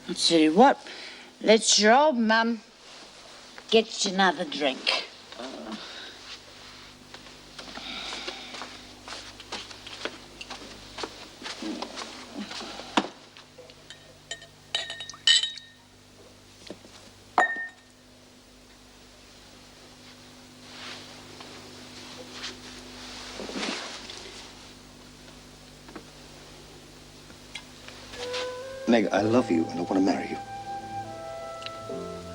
I'll tell you what, let your old mum get you another drink. Meg, I love you and I want to marry you.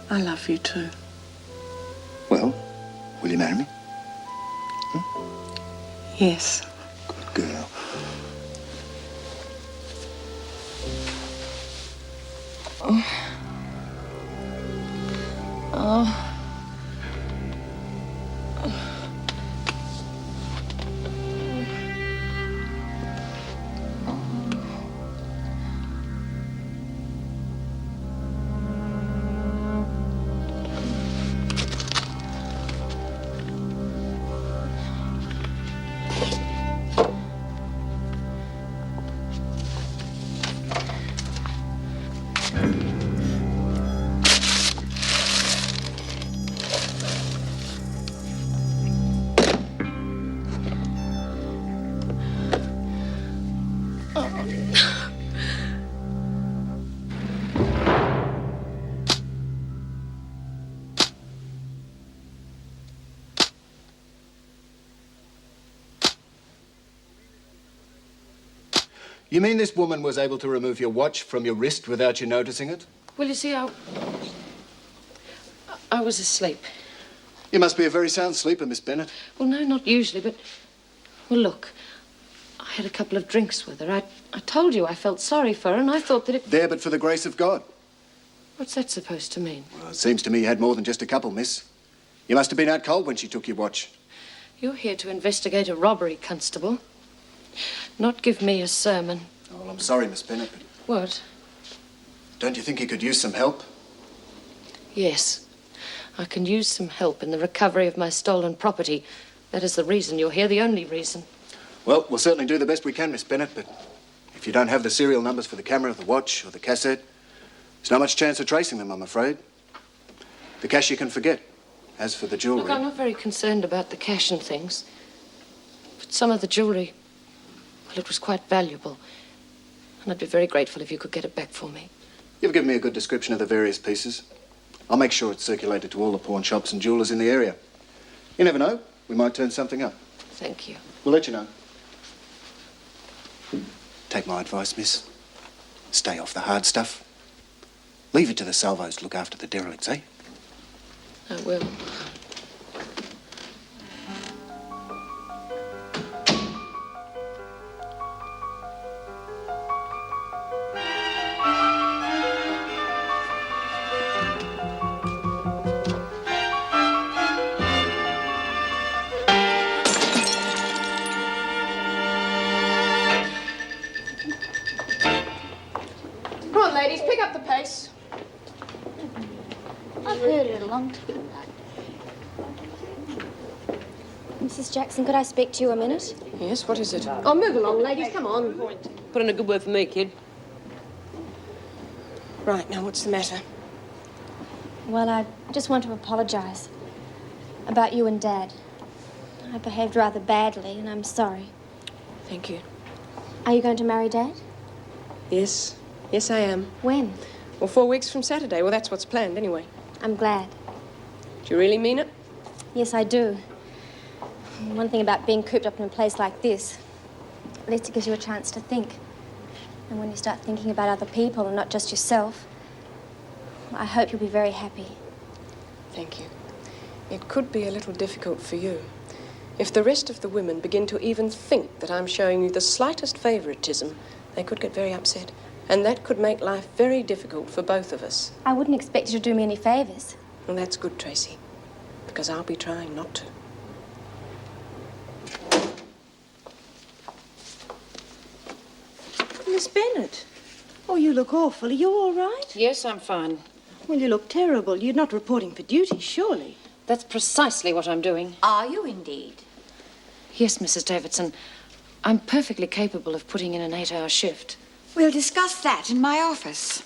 I love you too. Well, will you marry me? Yes. Good girl. Oh. You mean this woman was able to remove your watch from your wrist without you noticing it? Well, you see, I was asleep. You must be a very sound sleeper, Miss Bennett. Well, no, not usually, but... Well, look, I had a couple of drinks with her. I told you I felt sorry for her, and I thought that it... There, but for the grace of God. What's that supposed to mean? Well, it seems to me you had more than just a couple, miss. You must have been out cold when she took your watch. You're here to investigate a robbery, Constable. Not give me a sermon. Oh, well, I'm sorry, Miss Bennett, but... What? Don't you think you could use some help? Yes. I can use some help in the recovery of my stolen property. That is the reason you're here, the only reason. Well, we'll certainly do the best we can, Miss Bennett, but if you don't have the serial numbers for the camera, the watch, or the cassette, there's not much chance of tracing them, I'm afraid. The cash you can forget. As for the jewellery... Look, I'm not very concerned about the cash and things. But some of the jewellery, well, it was quite valuable. And I'd be very grateful if you could get it back for me. You've given me a good description of the various pieces. I'll make sure it's circulated to all the pawn shops and jewellers in the area. You never know. We might turn something up. Thank you. We'll let you know. Take my advice, miss. Stay off the hard stuff. Leave it to the salvos to look after the derelicts, eh? I will. Come on, ladies, pick up the pace. I've heard it a long time. Mrs. Jackson, could I speak to you a minute? Yes, what is it? Oh, move along, ladies, come on. Put in a good word for me, kid. Right, now what's the matter? Well, I just want to apologise about you and Dad. I behaved rather badly, and I'm sorry. Thank you. Are you going to marry Dad? Yes. Yes, I am. When? Well, 4 weeks from Saturday. Well, that's what's planned, anyway. I'm glad. Do you really mean it? Yes, I do. One thing about being cooped up in a place like this, at least it gives you a chance to think. And when you start thinking about other people and not just yourself, I hope you'll be very happy. Thank you. It could be a little difficult for you. If the rest of the women begin to even think that I'm showing you the slightest favoritism, they could get very upset. And that could make life very difficult for both of us. I wouldn't expect you to do me any favours. Well, that's good, Tracy, because I'll be trying not to. Miss Bennett. Oh, you look awful. Are you all right? Yes, I'm fine. Well, you look terrible. You're not reporting for duty, surely. That's precisely what I'm doing. Are you indeed? Yes, Mrs. Davidson. I'm perfectly capable of putting in an 8-hour shift. We'll discuss that in my office.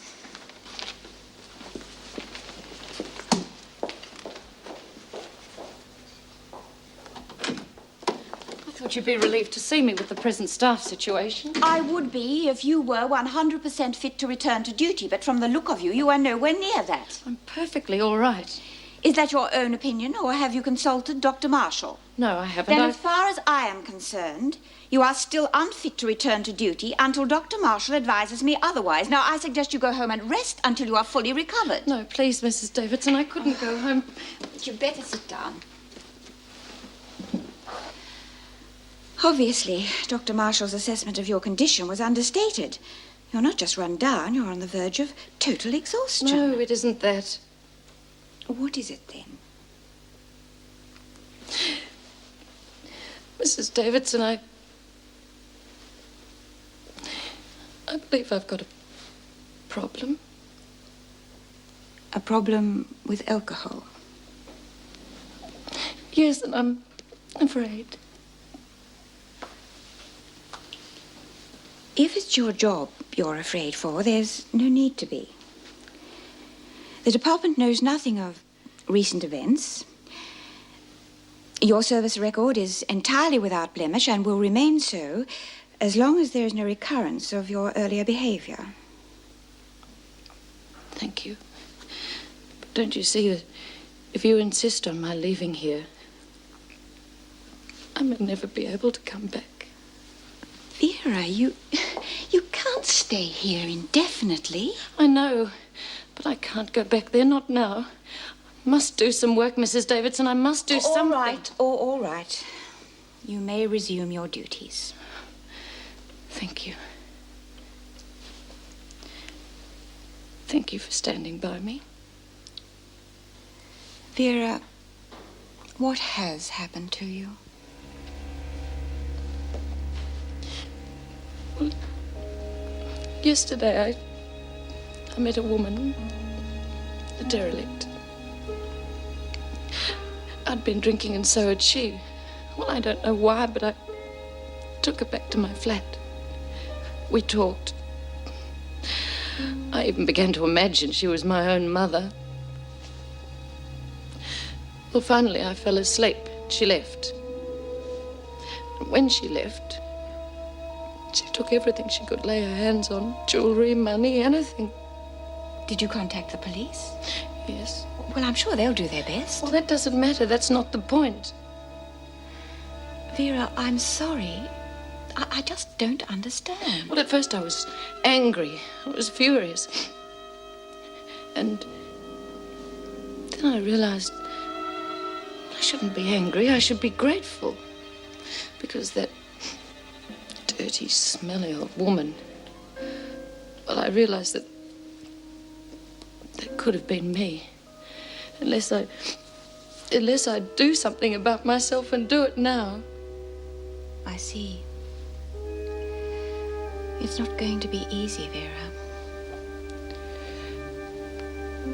thought you'd be relieved to see me with the present staff situation. I would be if you were 100% fit to return to duty, but from the look of you, you are nowhere near that. I'm perfectly all right. Is that your own opinion, or have you consulted Dr. Marshall? No, I haven't. Then, as far as I am concerned, you are still unfit to return to duty until Dr. Marshall advises me otherwise. Now, I suggest you go home and rest until you are fully recovered. No, please, Mrs. Davidson, I couldn't go home. You'd better sit down. Obviously, Dr. Marshall's assessment of your condition was understated. You're not just run down, you're on the verge of total exhaustion. No, it isn't that. What is it, then? Mrs. Davidson, I believe I've got a problem. A problem with alcohol? Yes, and I'm afraid. If it's your job you're afraid for, there's no need to be. The department knows nothing of recent events. Your service record is entirely without blemish and will remain so as long as there is no recurrence of your earlier behavior. Thank you. But don't you see that if you insist on my leaving here, I may never be able to come back? Vera, you can't stay here indefinitely. I know, but I can't go back there, not now. I must do some work, Mrs. Davidson. I must do something. All right. You may resume your duties. Thank you. Thank you for standing by me. Vera, what has happened to you? Well, yesterday I met a woman, a derelict. I'd been drinking and so had she. Well, I don't know why, but I took her back to my flat. We talked. I even began to imagine she was my own mother. Well, finally I fell asleep. She left. And when she left, she took everything she could lay her hands on. Jewelry, money, anything. Did you contact the police? Yes. Well, I'm sure they'll do their best. Well, that doesn't matter. That's not the point. Vera, I'm sorry. I just don't understand. Well, at first I was angry. I was furious. And then I realized I shouldn't be angry. I should be grateful. Because that dirty, smelly old woman, well, I realized that could have been me. Unless I do something about myself and do it now. I see. It's not going to be easy, Vera.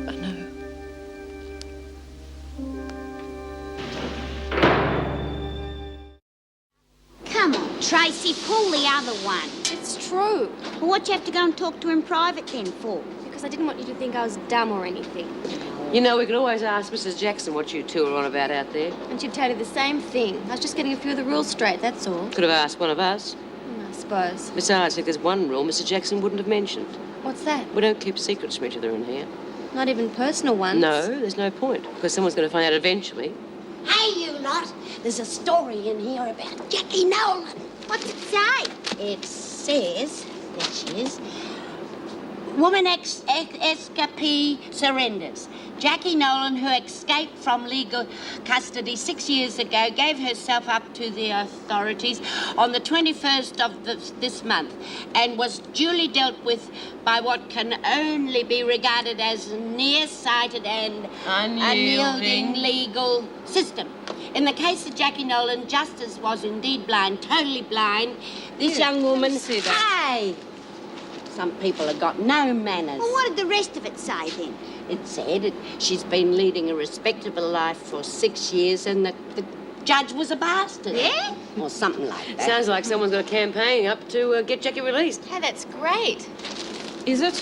I know. Come on, Tracy, pull the other one. It's true. Well, what you have to go and talk to him private then for? Because I didn't want you to think I was dumb or anything. You know, we could always ask Mrs. Jackson what you two are on about out there. And she'd tell you the same thing. I was just getting a few of the rules straight, that's all. Could have asked one of us. I suppose. Besides, if there's one rule Mrs. Jackson wouldn't have mentioned. What's that? We don't keep secrets from each other in here. Not even personal ones? No, there's no point, because someone's going to find out eventually. Hey, you lot, there's a story in here about Jackie Nolan. What's it say? It says, there she is, woman escapee surrenders. Jackie Nolan, who escaped from legal custody 6 years ago, gave herself up to the authorities on the 21st of this month and was duly dealt with by what can only be regarded as nearsighted and unyielding legal system. In the case of Jackie Nolan, justice was indeed blind, totally blind. This young woman... Hey! Some people have got no manners. Well, what did the rest of it say, then? It said she's been leading a respectable life for 6 years and the judge was a bastard. Yeah? Or something like that. Sounds like someone's got a campaign up to get Jackie released. Hey, that's great. Is it?